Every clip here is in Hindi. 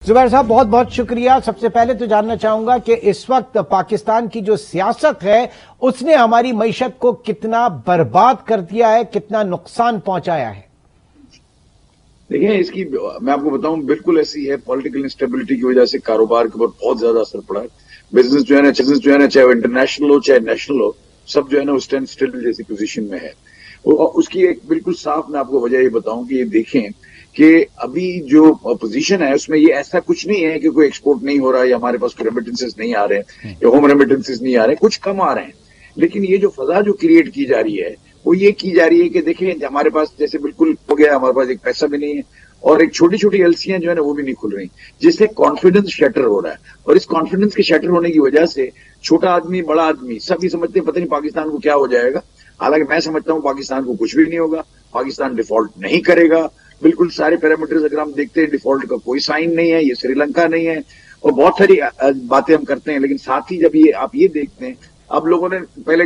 जुबैर साहब, बहुत बहुत शुक्रिया। सबसे पहले तो जानना चाहूंगा कि इस वक्त पाकिस्तान की जो सियासत है उसने हमारी मईशत को कितना बर्बाद कर दिया है, कितना नुकसान पहुंचाया है। देखिए, इसकी मैं आपको बताऊं, बिल्कुल ऐसी है। पॉलिटिकल इंस्टेबिलिटी की वजह से कारोबार के ऊपर बहुत ज्यादा असर पड़ा है। बिजनेस जो है ना, चाहे वो इंटरनेशनल हो चाहे नेशनल हो, सब जो है ना स्टैंड स्टिल जैसी पोजीशन में है। और उसकी एक बिल्कुल साफ मैं आपको वजह ये बताऊं कि ये देखें कि अभी जो पोजीशन है उसमें ये ऐसा कुछ नहीं है कि कोई एक्सपोर्ट नहीं हो रहा है या हमारे पास रेमिटेंसेस नहीं आ रहे हैं या होम रेमिटेंसेस नहीं आ रहे हैं, कुछ कम आ रहे हैं। लेकिन ये जो फजा जो क्रिएट की जा रही है वो ये की जा रही है कि देखें, हमारे पास जैसे बिल्कुल हो गया, हमारे पास एक पैसा भी नहीं है और एक छोटी छोटी एलसियां जो है ना वो भी नहीं खुल रही, जिससे कॉन्फिडेंस शटर हो रहा है। और इस कॉन्फिडेंस के शटर होने की वजह से छोटा आदमी बड़ा आदमी सभी समझते हैं पता नहीं पाकिस्तान को क्या हो जाएगा। हालांकि मैं समझता हूं पाकिस्तान को कुछ भी नहीं होगा, पाकिस्तान डिफॉल्ट नहीं करेगा। बिल्कुल सारे पैरामीटर्स अगर हम देखते हैं, डिफॉल्ट का कोई साइन नहीं है, ये श्रीलंका नहीं है और बहुत सारी बातें हम करते हैं। लेकिन साथ ही जब ये आप ये देखते हैं, अब लोगों ने पहले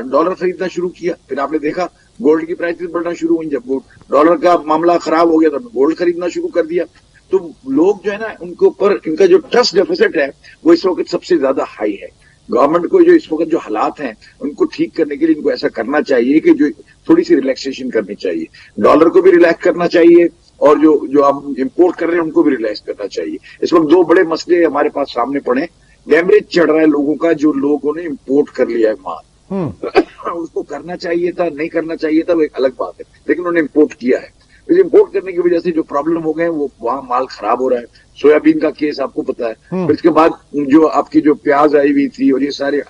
डॉलर खरीदना शुरू किया, फिर आपने देखा गोल्ड की प्राइसेस बढ़ना शुरू हुई। जब डॉलर का मामला खराब हो गया तो गोल्ड खरीदना शुरू कर दिया। तो लोग जो है ना उनके ऊपर इनका जो ट्रस्ट डेफिसिट है वो इस वक्त सबसे ज्यादा हाई है। गवर्नमेंट को जो इस वक्त जो हालात हैं उनको ठीक करने के लिए इनको ऐसा करना चाहिए कि जो थोड़ी सी रिलैक्सेशन करनी चाहिए, डॉलर को भी रिलैक्स करना चाहिए और जो हम इम्पोर्ट कर रहे हैं उनको भी रिलैक्स करना चाहिए। इस वक्त दो बड़े मसले हमारे पास सामने पड़े। डैमेज चढ़ रहा है लोगों का, जो लोगों ने इम्पोर्ट कर लिया है माल, उसको करना चाहिए था, नहीं करना चाहिए था, वो एक अलग बात है, लेकिन उन्होंने इम्पोर्ट किया है। इस इम्पोर्ट करने की वजह से जो प्रॉब्लम हो गए वो वहां माल खराब हो रहा है। सोयाबीन का केस आपको पता है। फिर इसके बाद जो आपकी जो प्याज आई हुई थी और ये सारे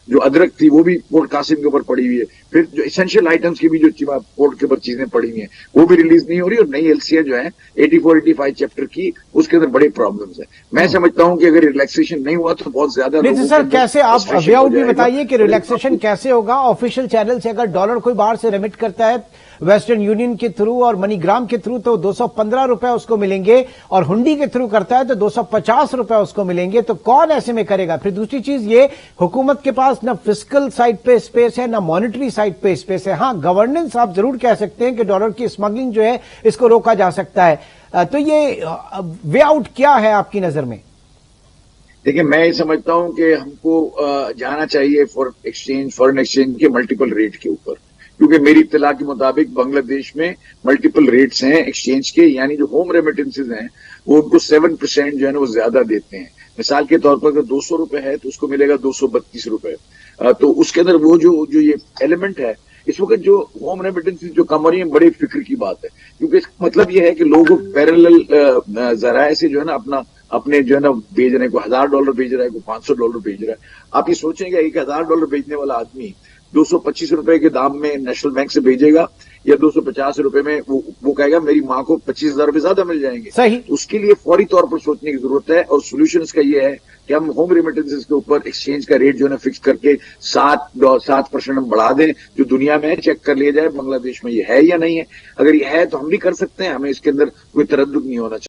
जो अदरक थी वो भी पोर्ट कासिम के ऊपर पड़ी हुई है। फिर जो एसेंशियल आइटम्स की भी जो पोर्ट के ऊपर चीजें पड़ी हुई हैं वो भी रिलीज नहीं हो रही और नई एलसीआं जो है 84-85 चैप्टर की, उसके अंदर बड़े प्रॉब्लम्स है। मैं समझता हूं कि अगर रिलैक्सेशन नहीं हुआ तो बहुत ज्यादा नहीं सर, कैसे आप व्याउट भी बताइए कि रिलैक्सेशन कैसे होगा। ऑफिशियल चैनल से अगर डॉलर कोई बाहर से रेमिट करता है वेस्टर्न यूनियन के थ्रू और मनीग्राम के थ्रू तो 215 रुपए उसको मिलेंगे और हुंडी के थ्रू करता है तो 250 रुपए उसको मिलेंगे। तो कौन ऐसे में करेगा? फिर दूसरी चीज ये, हुकूमत के पास ना फिस्कल साइड पे स्पेस है ना मॉनेटरी साइड पे स्पेस है। हाँ, गवर्नेंस आप जरूर कह सकते हैं कि डॉलर की स्मगलिंग जो है इसको रोका जा सकता है। तो ये वे आउट क्या है आपकी नजर में? देखिए, मैं ये समझता हूं कि हमको जाना चाहिए फॉरेन एक्सचेंज के मल्टीपल रेट के ऊपर, क्योंकि मेरी इत्तला के मुताबिक बांग्लादेश में मल्टीपल रेट्स हैं एक्सचेंज के, यानी जो होम रेमिटेंसेज हैं वो उनको 7% जो है ना वो ज्यादा देते हैं। मिसाल के तौर पर अगर 200 रुपए है तो उसको मिलेगा 232 रुपए। तो उसके अंदर वो जो ये एलिमेंट है, इस वक्त जो होम रेमिटेंसेज जो कम हो रही है, बड़ी फिक्र की बात है। क्योंकि इसका मतलब यह है कि लोग पैरेलल जराए से जो है ना अपने जो है ना भेज रहे हैं, को $1000 भेज रहा है, को $500 भेज रहा है। आप ये सोचेंगे $1000 भेजने वाला आदमी 225 रुपए के दाम में नेशनल बैंक से भेजेगा या 250 रुपए में वो कहेगा मेरी माँ को 25,000 रुपए ज्यादा मिल जाएंगे। सही। तो उसके लिए फौरी तौर पर सोचने की जरूरत है और सोल्यूशन इसका ये है कि हम होम रेमिटेंसेस के ऊपर एक्सचेंज का रेट जो है ना फिक्स करके 7% हम बढ़ा दें। जो दुनिया में चेक कर लिया जाए बांग्लादेश में ये है या नहीं है। अगर ये है तो हम भी कर सकते हैं, हमें इसके अंदर कोई तरद्दुद नहीं होना चाहिए।